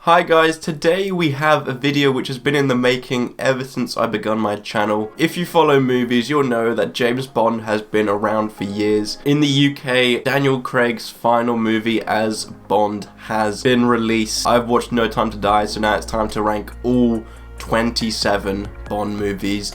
Hi guys, today we have a video which has been in the making ever since I begun my channel. If you follow movies, you'll know that James Bond has been around for years. In the UK, Daniel Craig's final movie as Bond has been released. I've watched No Time to Die, so now it's time to rank all 27 Bond movies.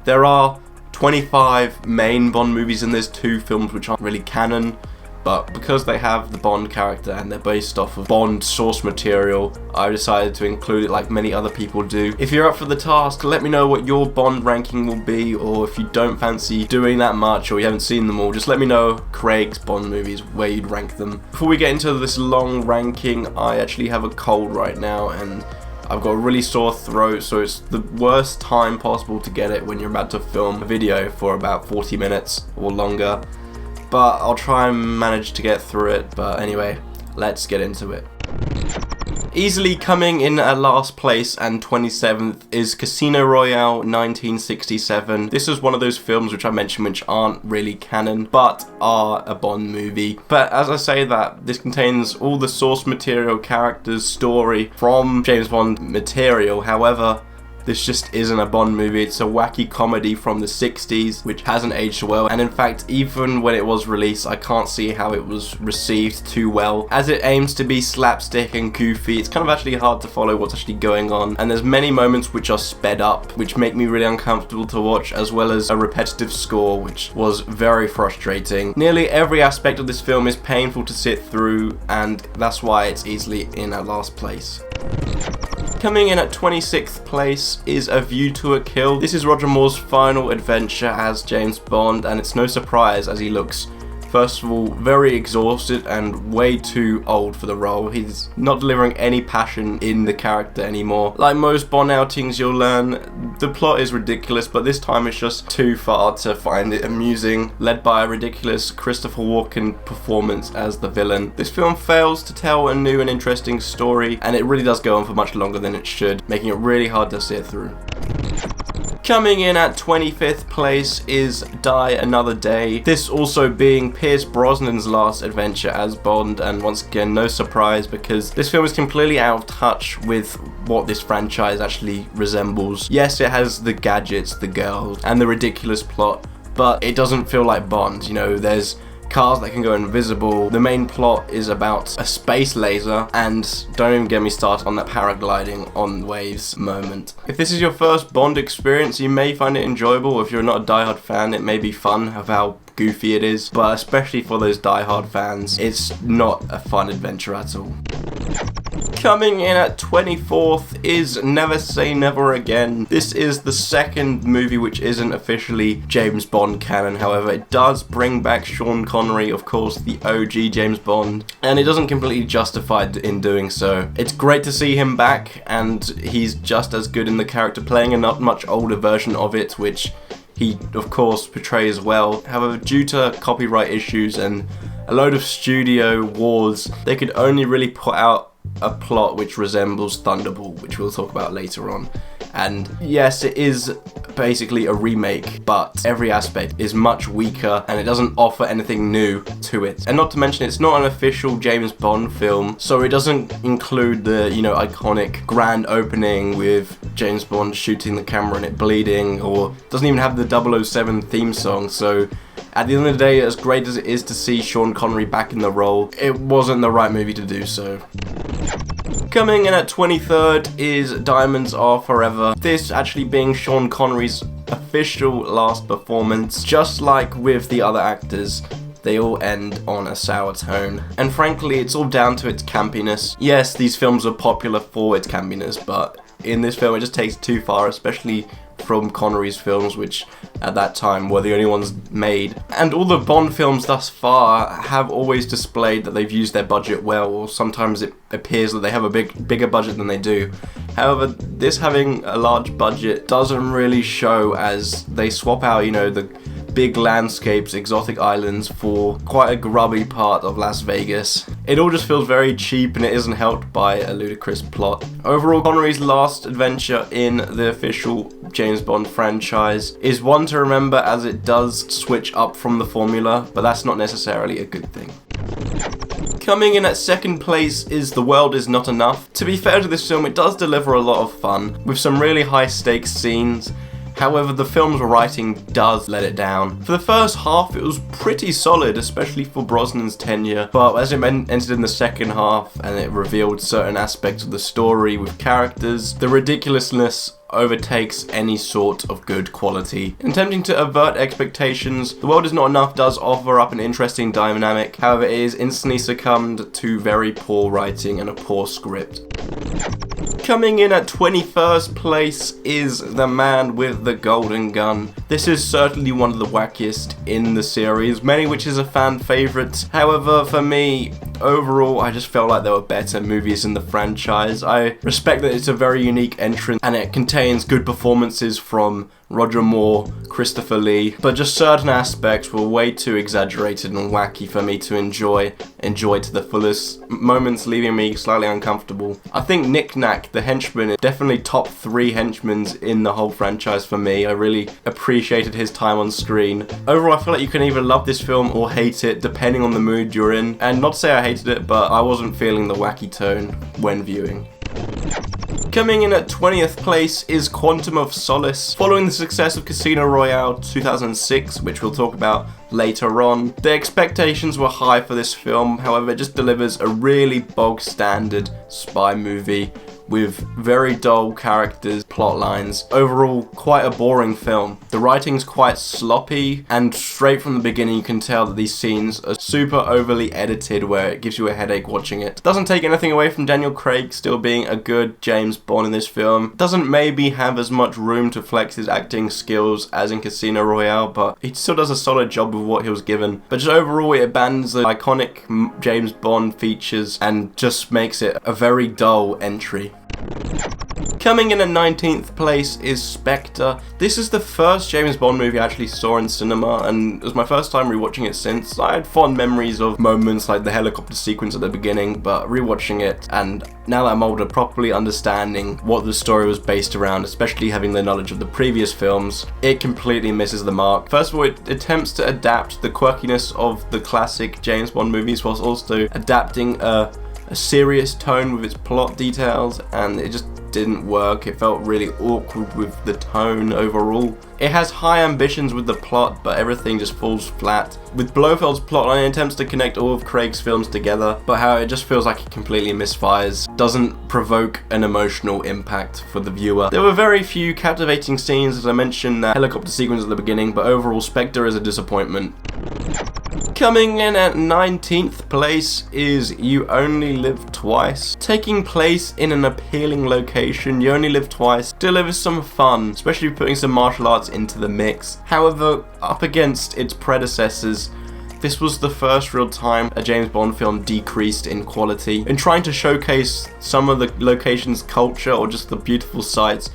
There are 25 main Bond movies and there's 2 films which aren't really canon. But because they have the Bond character and they're based off of Bond source material, I decided to include it like many other people do. If you're up for the task, let me know what your Bond ranking will be, or if you don't fancy doing that much or you haven't seen them all, just let me know Craig's Bond movies, where you'd rank them. Before we get into this long ranking, I actually have a cold right now and I've got a really sore throat, so it's the worst time possible to get it when you're about to film a video for about 40 minutes or longer. But I'll try and manage to get through it. But anyway, let's get into it. Easily coming in at last place and 27th is Casino Royale 1967. This is one of those films which I mentioned which aren't really canon, but are a Bond movie. But as I say that, this contains all the source material, characters, story from James Bond material. However, this just isn't a Bond movie. It's a wacky comedy from the 60s which hasn't aged well, and in fact even when it was released I can't see how it was received too well. As it aims to be slapstick and goofy, it's kind of actually hard to follow what's actually going on, and there's many moments which are sped up which make me really uncomfortable to watch, as well as a repetitive score which was very frustrating. Nearly every aspect of this film is painful to sit through, and that's why it's easily in at last place. Coming in at 26th place is A View to a Kill. This is Roger Moore's final adventure as James Bond, and it's no surprise as he looks, first of all, very exhausted and way too old for the role. He's not delivering any passion in the character anymore. Like most Bond outings, you'll learn the plot is ridiculous, but this time it's just too far to find it amusing, led by a ridiculous Christopher Walken performance as the villain. This film fails to tell a new and interesting story, and it really does go on for much longer than it should, making it really hard to sit through. Coming in at 25th place is Die Another Day. This also being Pierce Brosnan's last adventure as Bond, and once again no surprise because this film is completely out of touch with what this franchise actually resembles. Yes, it has the gadgets, the girls, and the ridiculous plot, but it doesn't feel like Bond. You know, there's cars that can go invisible. The main plot is about a space laser, and don't even get me started on that paragliding on waves moment. If this is your first Bond experience, you may find it enjoyable. If you're not a diehard fan, it may be fun of how goofy it is, but especially for those diehard fans, it's not a fun adventure at all. Coming in at 24th is Never Say Never Again. This is the second movie which isn't officially James Bond canon, however it does bring back Sean Connery, of course the OG James Bond, and it doesn't completely justify in doing so. It's great to see him back, and he's just as good in the character, playing a not much older version of it, which he of course portrays well. However, due to copyright issues and a load of studio wars, they could only really put out a plot which resembles Thunderball, which we'll talk about later on. And yes, it is basically a remake, but every aspect is much weaker and it doesn't offer anything new to it. And not to mention, it's not an official James Bond film, so it doesn't include the, you know, iconic grand opening with James Bond shooting the camera and it bleeding, or doesn't even have the 007 theme song. So at the end of the day, as great as it is to see Sean Connery back in the role, it wasn't the right movie to do so. Coming in at 23rd is Diamonds Are Forever. This actually being Sean Connery's official last performance. Just like with the other actors, they all end on a sour tone. And frankly, it's all down to its campiness. Yes, these films are popular for its campiness, but in this film it just takes it too far, especially from Connery's films, which at that time were the only ones made. And all the Bond films thus far have always displayed that they've used their budget well, or sometimes it appears that they have a bigger budget than they do. However, this having a large budget doesn't really show, as they swap out, you know, the big landscapes, exotic islands for quite a grubby part of Las Vegas. It all just feels very cheap and it isn't helped by a ludicrous plot. Overall, Connery's last adventure in the official James Bond franchise is one to remember, as it does switch up from the formula, but that's not necessarily a good thing. Coming in at second place is The World Is Not Enough. To be fair to this film, it does deliver a lot of fun, with some really high stakes scenes. However, the film's writing does let it down. For the first half, it was pretty solid, especially for Brosnan's tenure, but as it entered in the second half and it revealed certain aspects of the story with characters, the ridiculousness overtakes any sort of good quality. In attempting to avert expectations, The World Is Not Enough does offer up an interesting dynamic, however it is instantly succumbed to very poor writing and a poor script. Coming in at 21st place is The Man with the Golden Gun. This is certainly one of the wackiest in the series, many which is a fan favourite. However, for me, overall, I just felt like there were better movies in the franchise. I respect that it's a very unique entrance and it contains good performances from Roger Moore, Christopher Lee, but just certain aspects were way too exaggerated and wacky for me to enjoy to the fullest, moments leaving me slightly uncomfortable. I think Nick Nack, the henchman, is definitely top 3 henchmen in the whole franchise for me. I really appreciated his time on screen. Overall, I feel like you can either love this film or hate it, depending on the mood you're in. And not to say I hated it, but I wasn't feeling the wacky tone when viewing. Coming in at 20th place is Quantum of Solace. Following the success of Casino Royale 2006, which we'll talk about later on, the expectations were high for this film. However, it just delivers a really bog standard spy movie with very dull characters, plot lines. Overall, quite a boring film. The writing's quite sloppy, and straight from the beginning you can tell that these scenes are super overly edited where it gives you a headache watching it. Doesn't take anything away from Daniel Craig still being a good James Bond in this film. Doesn't maybe have as much room to flex his acting skills as in Casino Royale, but he still does a solid job with what he was given. But just overall, it abandons the iconic James Bond features and just makes it a very dull entry. Coming in at 19th place is Spectre. This is the first James Bond movie I actually saw in cinema, and it was my first time rewatching it since. I had fond memories of moments like the helicopter sequence at the beginning, but rewatching it, and now that I'm older, properly understanding what the story was based around, especially having the knowledge of the previous films, it completely misses the mark. First of all, it attempts to adapt the quirkiness of the classic James Bond movies whilst also adapting a serious tone with its plot details, and it just didn't work. It felt really awkward with the tone overall. It has high ambitions with the plot, but everything just falls flat. With Blofeld's plotline, it attempts to connect all of Craig's films together, but how it just feels like it completely misfires. Doesn't provoke an emotional impact for the viewer. There were very few captivating scenes, as I mentioned, that helicopter sequence at the beginning, but overall Spectre is a disappointment. Coming in at 19th place is You Only Live Twice. Taking place in an appealing location, You Only Live Twice delivers some fun, especially putting some martial arts into the mix. However, up against its predecessors, this was the first real time a James Bond film decreased in quality. In trying to showcase some of the location's culture or just the beautiful sights,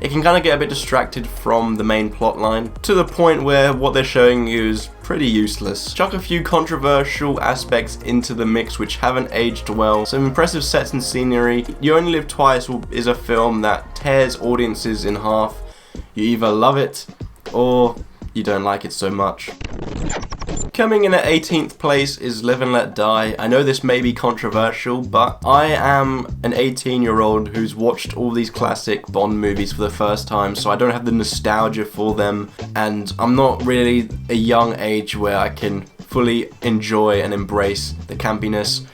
it can kind of get a bit distracted from the main plot line, to the point where what they're showing you is pretty useless. Chuck a few controversial aspects into the mix which haven't aged well, some impressive sets and scenery. You Only Live Twice is a film that tears audiences in half. You either love it or you don't like it so much. Coming in at 18th place is Live and Let Die. I know this may be controversial, but I am an 18-year-old who's watched all these classic Bond movies for the first time, so I don't have the nostalgia for them, and I'm not really a young age where I can fully enjoy and embrace the campiness.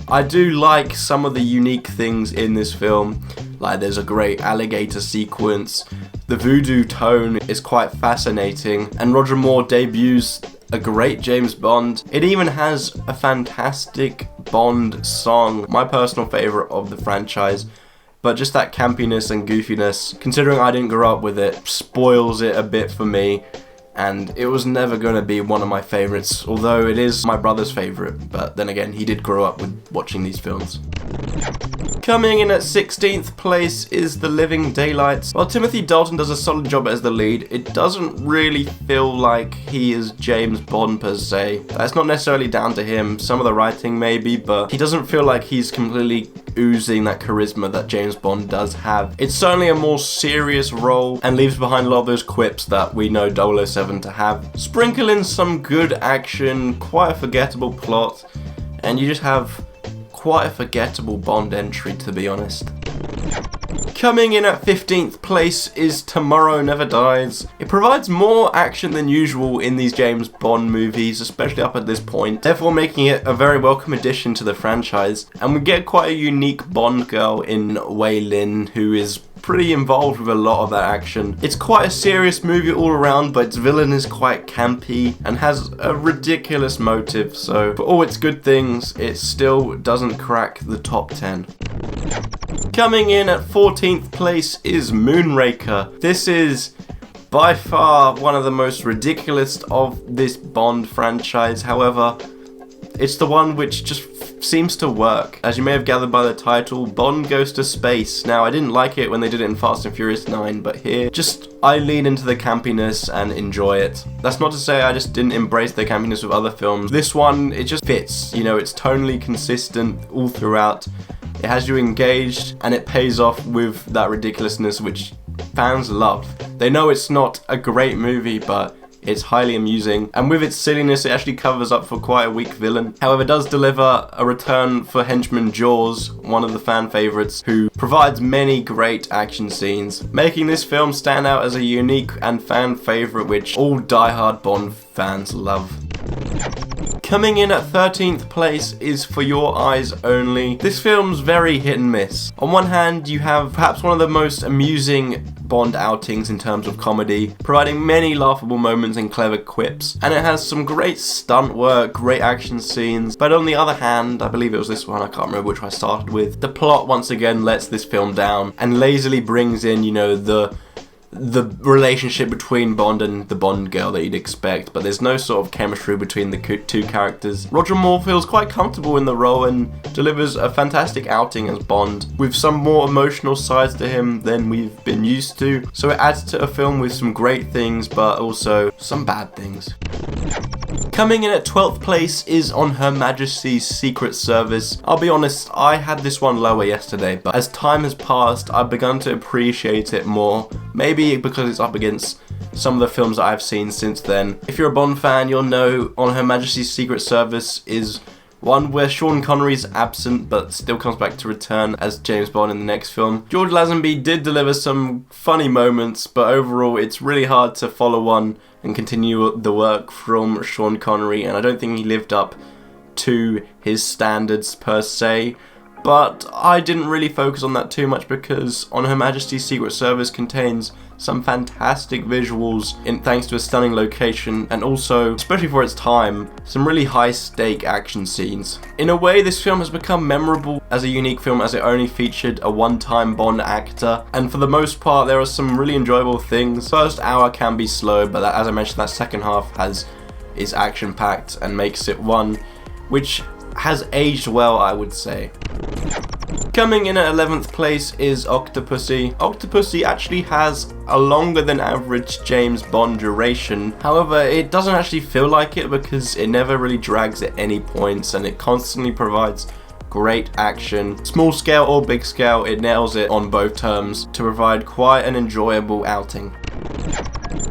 I do like some of the unique things in this film, like there's a great alligator sequence, the voodoo tone is quite fascinating, and Roger Moore debuts a great James Bond. It even has a fantastic Bond song, my personal favourite of the franchise, but just that campiness and goofiness, considering I didn't grow up with it, spoils it a bit for me, and it was never going to be one of my favourites, although it is my brother's favourite, but then again, he did grow up with watching these films. Coming in at 16th place is The Living Daylights. While Timothy Dalton does a solid job as the lead, it doesn't really feel like he is James Bond per se. That's not necessarily down to him, some of the writing maybe, but he doesn't feel like he's completely oozing that charisma that James Bond does have. It's certainly a more serious role and leaves behind a lot of those quips that we know 007 to have. Sprinkle in some good action, quite a forgettable plot, and you just have quite a forgettable Bond entry, to be honest. Coming in at 15th place is Tomorrow Never Dies. It provides more action than usual in these James Bond movies, especially up at this point, therefore making it a very welcome addition to the franchise. And we get quite a unique Bond girl in Wei Lin, who is pretty involved with a lot of that action. It's quite a serious movie all around, but its villain is quite campy and has a ridiculous motive, so for all its good things, it still doesn't crack the top 10. Coming in at 14th place is Moonraker. This is by far one of the most ridiculous of this Bond franchise, however, it's the one which just seems to work. As you may have gathered by the title, Bond goes to space. Now, I didn't like it when they did it in Fast and Furious 9, but here, I lean into the campiness and enjoy it. That's not to say I just didn't embrace the campiness with other films. This one, it just fits. You know, it's tonally consistent all throughout. It has you engaged, and it pays off with that ridiculousness which fans love. They know it's not a great movie, but it's highly amusing, and with its silliness, it actually covers up for quite a weak villain. However, it does deliver a return for henchman Jaws, one of the fan favourites, who provides many great action scenes, making this film stand out as a unique and fan favourite which all die-hard Bond fans love. Coming in at 13th place is For Your Eyes Only. This film's very hit and miss. On one hand, you have perhaps one of the most amusing Bond outings in terms of comedy, providing many laughable moments and clever quips, and it has some great stunt work, great action scenes, but on the other hand, I believe it was this one, I can't remember which one I started with, the plot once again lets this film down and lazily brings in, you know, the relationship between Bond and the Bond girl that you'd expect, but there's no sort of chemistry between the two characters. Roger Moore feels quite comfortable in the role and delivers a fantastic outing as Bond, with some more emotional sides to him than we've been used to, so it adds to a film with some great things, but also some bad things. Coming in at 12th place is On Her Majesty's Secret Service. I'll be honest, I had this one lower yesterday, but as time has passed, I've begun to appreciate it more. Maybe because it's up against some of the films that I've seen since then. If you're a Bond fan, you'll know On Her Majesty's Secret Service is one where Sean Connery's absent but still comes back to return as James Bond in the next film. George Lazenby did deliver some funny moments, but overall it's really hard to follow on and continue the work from Sean Connery, and I don't think he lived up to his standards per se. But I didn't really focus on that too much because On Her Majesty's Secret Service contains some fantastic visuals thanks to a stunning location, and also, especially for its time, some really high-stake action scenes. In a way, this film has become memorable as a unique film as it only featured a one-time Bond actor, and for the most part there are some really enjoyable things. First hour can be slow, but as I mentioned, that second half is action-packed and makes it one which has aged well, I would say. Coming in at 11th place is Octopussy. Octopussy actually has a longer than average James Bond duration. However, it doesn't actually feel like it because it never really drags at any points and it constantly provides great action. Small scale or big scale, it nails it on both terms to provide quite an enjoyable outing.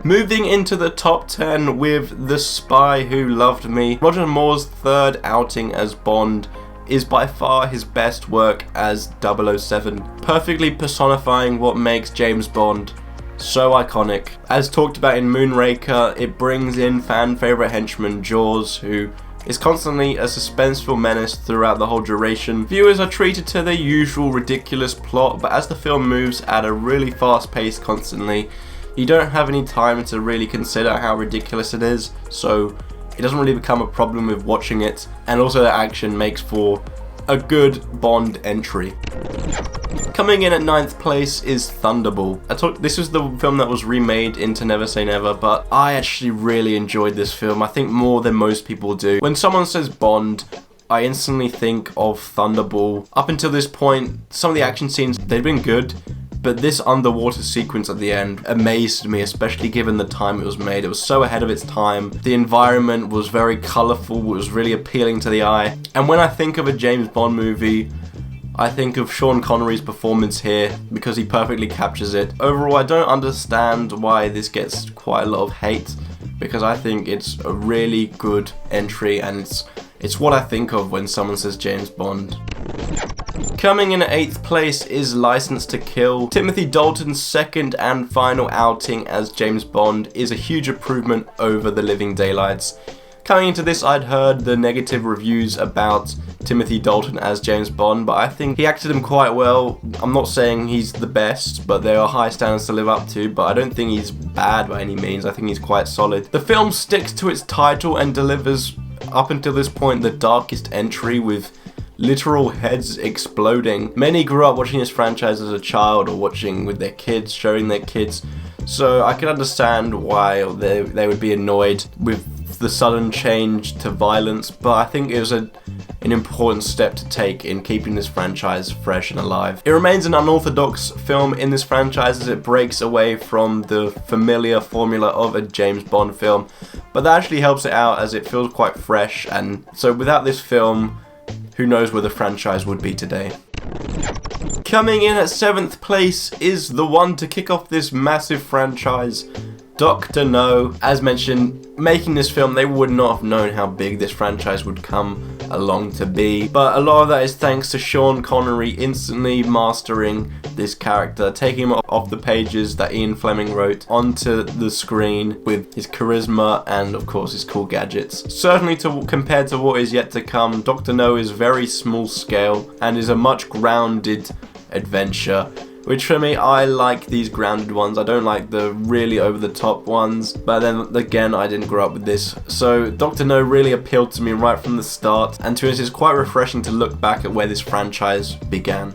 Moving into the top 10 with The Spy Who Loved Me. Roger Moore's third outing as Bond is by far his best work as 007, perfectly personifying what makes James Bond so iconic. As talked about in Moonraker, it brings in fan favourite henchman Jaws, who is constantly a suspenseful menace throughout the whole duration. Viewers are treated to their usual ridiculous plot, but as the film moves at a really fast pace constantly, you don't have any time to really consider how ridiculous it is, so it doesn't really become a problem with watching it, and also the action makes for a good Bond entry. Coming in at 9th place is Thunderball. This was the film that was remade into Never Say Never, but I actually really enjoyed this film, I think more than most people do. When someone says Bond, I instantly think of Thunderball. Up until this point, some of the action scenes, they've been good, but this underwater sequence at the end amazed me, especially given the time it was made. It was so ahead of its time. The environment was very colourful, it was really appealing to the eye. And when I think of a James Bond movie, I think of Sean Connery's performance here because he perfectly captures it. Overall, I don't understand why this gets quite a lot of hate because I think it's a really good entry and It's what I think of when someone says James Bond. Coming in at 8th place is License to Kill. Timothy Dalton's second and final outing as James Bond is a huge improvement over The Living Daylights. Coming into this, I'd heard the negative reviews about Timothy Dalton as James Bond, but I think he acted him quite well. I'm not saying he's the best, but there are high standards to live up to, but I don't think he's bad by any means. I think he's quite solid. The film sticks to its title and delivers, up until this point, the darkest entry with literal heads exploding. Many grew up watching this franchise as a child or watching with their kids, showing their kids, so I can understand why they would be annoyed with the sudden change to violence, but I think it was an important step to take in keeping this franchise fresh and alive. It remains an unorthodox film in this franchise as it breaks away from the familiar formula of a James Bond film, but that actually helps it out as it feels quite fresh, and so without this film, who knows where the franchise would be today. Coming in at 7th place is the one to kick off this massive franchise, Dr. No. As mentioned, making this film, they would not have known how big this franchise would come along to be, but a lot of that is thanks to Sean Connery instantly mastering this character, taking him off the pages that Ian Fleming wrote onto the screen with his charisma and of course his cool gadgets. Certainly compared to what is yet to come, Dr. No is very small scale and is a much grounded adventure, which for me, I like these grounded ones. I don't like the really over the top ones, but then again, I didn't grow up with this. So Dr. No really appealed to me right from the start, and to us it's quite refreshing to look back at where this franchise began.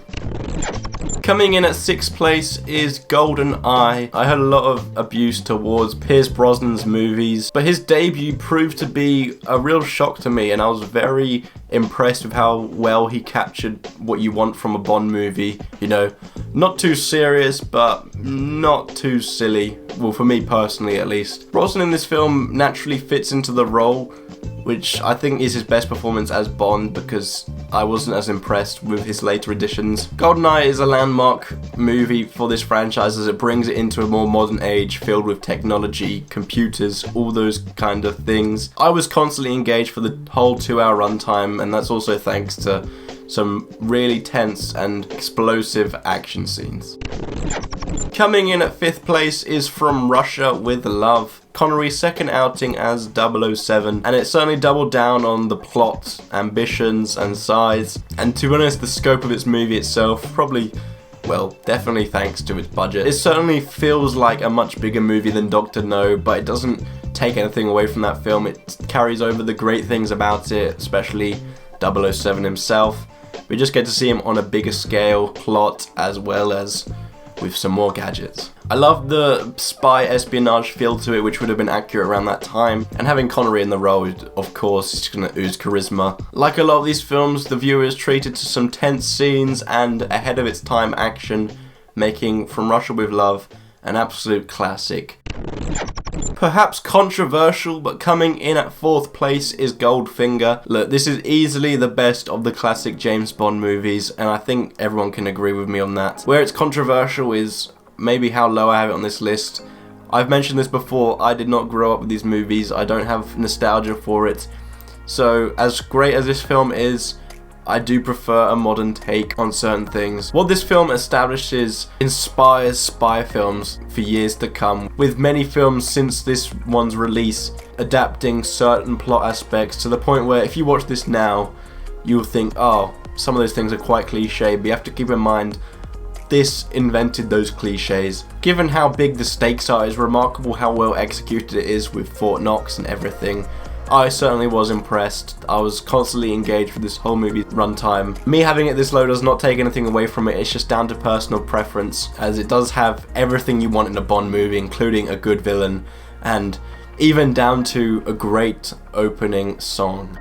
Coming in at 6th place is GoldenEye. I heard a lot of abuse towards Pierce Brosnan's movies, but his debut proved to be a real shock to me, and I was very impressed with how well he captured what you want from a Bond movie. You know, not too serious, but not too silly. Well, for me personally at least. Brosnan in this film naturally fits into the role, which I think is his best performance as Bond because I wasn't as impressed with his later editions. GoldenEye is a landmark movie for this franchise as it brings it into a more modern age filled with technology, computers, all those kind of things. I was constantly engaged for the whole 2-hour runtime, and that's also thanks to some really tense and explosive action scenes. Coming in at 5th place is From Russia with Love. Connery's second outing as 007, and it certainly doubled down on the plot, ambitions and size, and to be honest, the scope of its movie itself, probably, well, definitely thanks to its budget. It certainly feels like a much bigger movie than Dr. No, but it doesn't take anything away from that film. It carries over the great things about it, especially 007 himself. We just get to see him on a bigger scale, plot, as well as with some more gadgets. I love the spy espionage feel to it, which would have been accurate around that time, and having Connery in the role, of course, is going to ooze charisma. Like a lot of these films, the viewer is treated to some tense scenes and ahead of its time action, making From Russia with Love an absolute classic. Perhaps controversial, but coming in at 4th place is Goldfinger. Look, this is easily the best of the classic James Bond movies, and I think everyone can agree with me on that. Where it's controversial is maybe how low I have it on this list. I've mentioned this before, I did not grow up with these movies, I don't have nostalgia for it. So, as great as this film is, I do prefer a modern take on certain things. What this film establishes inspires spy films for years to come, with many films since this one's release adapting certain plot aspects to the point where if you watch this now, you'll think, oh, some of those things are quite cliche, but you have to keep in mind this invented those cliches. Given how big the stakes are, it's remarkable how well executed it is with Fort Knox and everything. I certainly was impressed. I was constantly engaged with this whole movie runtime. Me having it this low does not take anything away from it, it's just down to personal preference, as it does have everything you want in a Bond movie, including a good villain, and even down to a great opening song.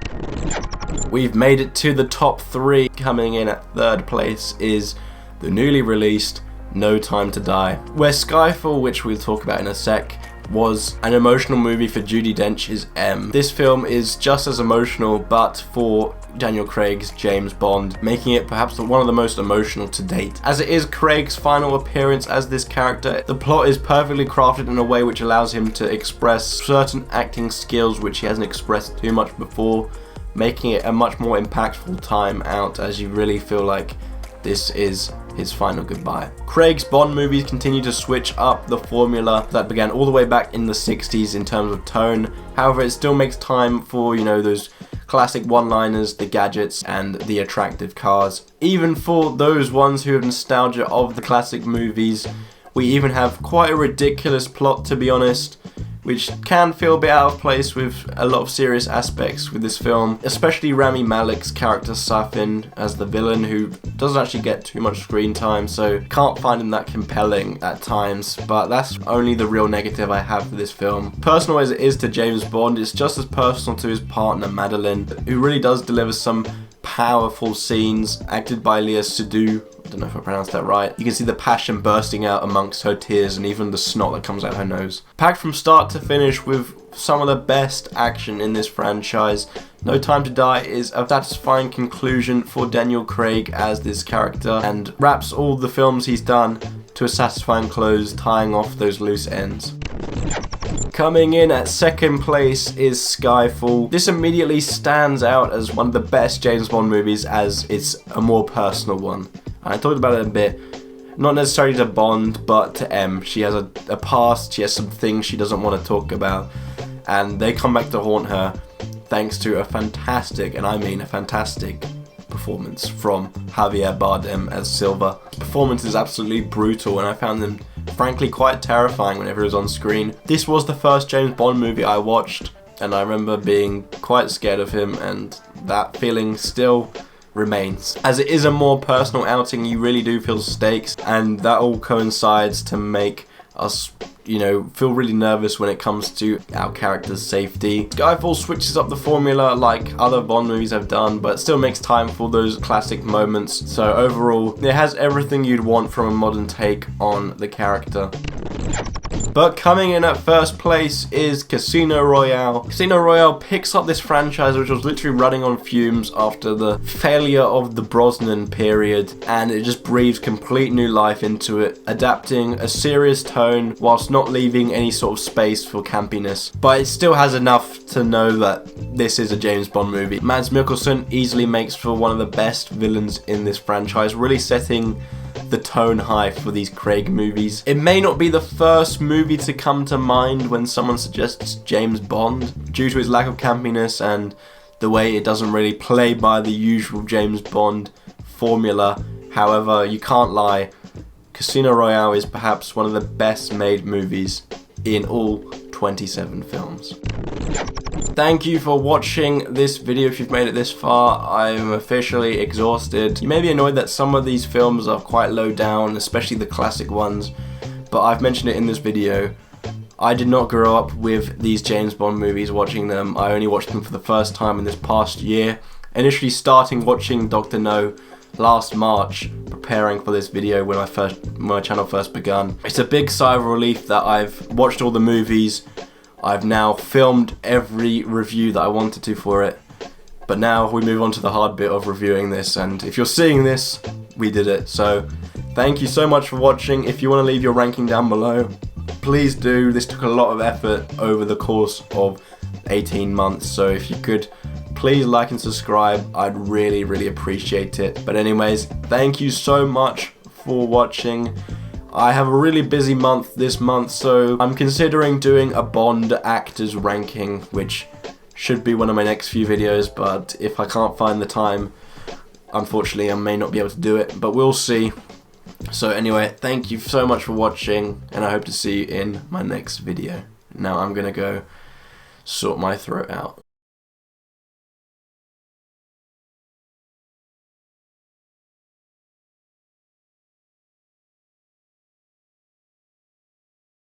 We've made it to the top 3. Coming in at 3rd place is the newly released No Time to Die, where Skyfall, which we'll talk about in a sec, was an emotional movie for Judi Dench's M. This film is just as emotional, but for Daniel Craig's James Bond, making it perhaps one of the most emotional to date. As it is Craig's final appearance as this character, the plot is perfectly crafted in a way which allows him to express certain acting skills which he hasn't expressed too much before, making it a much more impactful time out, as you really feel like this is his final goodbye. Craig's Bond movies continue to switch up the formula that began all the way back in the 60s in terms of tone. However, it still makes time for, you know, those classic one-liners, the gadgets, and the attractive cars. Even for those ones who have nostalgia of the classic movies, we even have quite a ridiculous plot, to be honest, which can feel a bit out of place with a lot of serious aspects with this film, especially Rami Malek's character Safin as the villain, who doesn't actually get too much screen time, so can't find him that compelling at times, but that's only the real negative I have for this film. Personal as it is to James Bond, it's just as personal to his partner Madeline, who really does deliver some powerful scenes, acted by Léa Seydoux. I don't know if I pronounced that right. You can see the passion bursting out amongst her tears and even the snot that comes out her nose. Packed from start to finish with some of the best action in this franchise. No Time to Die is a satisfying conclusion for Daniel Craig as this character and wraps all the films he's done to a satisfying close, tying off those loose ends. Coming in at second place is Skyfall. This immediately stands out as one of the best James Bond movies as it's a more personal one. I talked about it a bit, not necessarily to Bond, but to M. She has a past, she has some things she doesn't want to talk about, and they come back to haunt her thanks to a fantastic, and I mean a fantastic, performance from Javier Bardem as Silva. His performance is absolutely brutal, and I found him frankly quite terrifying whenever he was on screen. This was the first James Bond movie I watched, and I remember being quite scared of him, and that feeling still remains. As it is a more personal outing, you really do feel stakes, and that all coincides to make us, you know, feel really nervous when it comes to our character's safety. Skyfall switches up the formula like other Bond movies have done, but still makes time for those classic moments. So overall, it has everything you'd want from a modern take on the character. But coming in at first place is Casino Royale. Casino Royale picks up this franchise which was literally running on fumes after the failure of the Brosnan period, and it just breathes complete new life into it, adapting a serious tone whilst not leaving any sort of space for campiness. But it still has enough to know that this is a James Bond movie. Mads Mikkelsen easily makes for one of the best villains in this franchise, really setting the tone high for these Craig movies. It may not be the first movie to come to mind when someone suggests James Bond, due to his lack of campiness and the way it doesn't really play by the usual James Bond formula. However, you can't lie, Casino Royale is perhaps one of the best made movies in all 27 films. Thank you for watching this video. If you've made it this far, I'm officially exhausted. You may be annoyed that some of these films are quite low down, especially the classic ones, but I've mentioned it in this video. I did not grow up with these James Bond movies watching them. I only watched them for the first time in this past year. Initially starting watching Dr. No last March, preparing for this video when my channel first begun. It's a big sigh of relief that I've watched all the movies. I've now filmed every review that I wanted to for it, but now we move on to the hard bit of reviewing this, and if you're seeing this, we did it. So thank you so much for watching. If you want to leave your ranking down below, please do. This took a lot of effort over the course of 18 months, so if you could please like and subscribe, I'd really appreciate it. But anyways, thank you so much for watching. I have a really busy month this month, so I'm considering doing a Bond actors ranking, which should be one of my next few videos, but if I can't find the time, unfortunately I may not be able to do it, but we'll see. So anyway, thank you so much for watching, and I hope to see you in my next video. Now I'm gonna go sort my throat out.